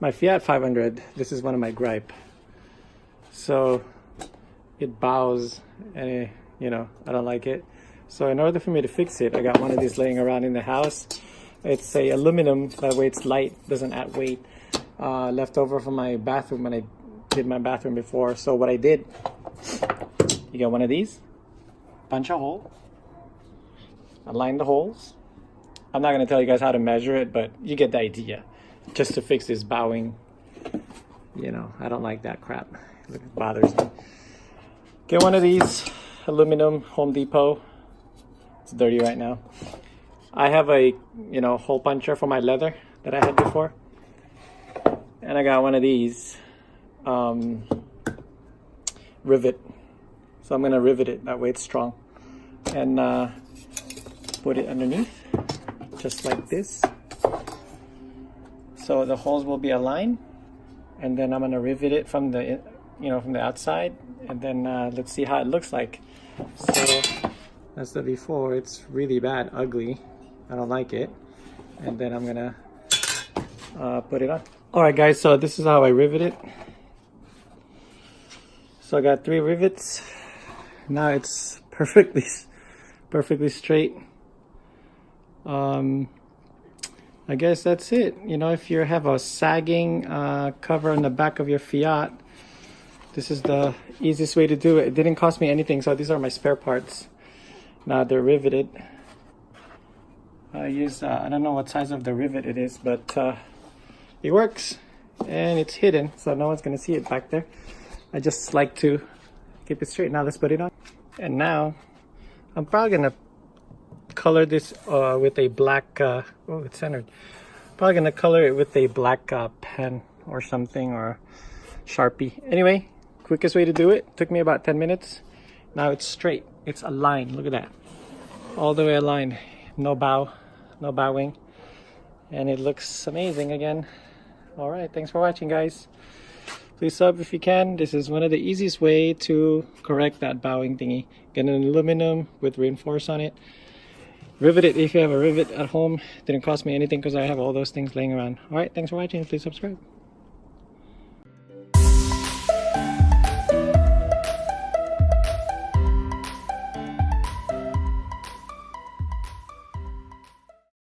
My Fiat 500, this is one of my gripe. So it bows and I don't like it. So in order for me to fix it, I got one of these laying around in the house. It's a aluminum, that way it's light, doesn't add weight. Left over from my bathroom when I did my bathroom before. So what I did, you get one of these, punch a hole, align the holes. I'm not going to tell you guys how to measure it, but you get the idea. Just to fix this bowing, I don't like that crap. It bothers me. Get one of these aluminum Home Depot. It's dirty right now. I have a hole puncher for my leather that I had before, and I got one of these rivet. So I'm gonna rivet it, that way it's strong, and put it underneath just like this, so the holes will be aligned, and then I'm gonna rivet it from the from the outside, and then let's see how it looks like. So that's the before. It's really bad, ugly. I don't like it. And then I'm gonna put it on. All right, guys. So this is how I rivet it. So I got 3 rivets. Now it's perfectly straight. I guess that's it. If you have a sagging cover on the back of your Fiat, this is the easiest way to do it. It didn't cost me anything, so these are my spare parts. Now they're riveted. I use, I don't know what size of the rivet it is, but it works. And it's hidden, so no one's going to see it back there. I just like to keep it straight. Now let's put it on. And now, I'm probably going to color this with a black, oh, it's centered. Probably going to color it with a black pen or something, or Sharpie. Anyway, quickest way to do it. Took me about 10 minutes. Now it's straight. It's aligned. Look at that. All the way aligned. No bow. No bowing. And it looks amazing again. Alright, thanks for watching, guys. Please sub if you can. This is one of the easiest way to correct that bowing thingy. Get an aluminum with reinforce on it. Rivet it if you have a rivet at home. Didn't cost me anything because I have all those things laying around. Alright, thanks for watching. Please subscribe.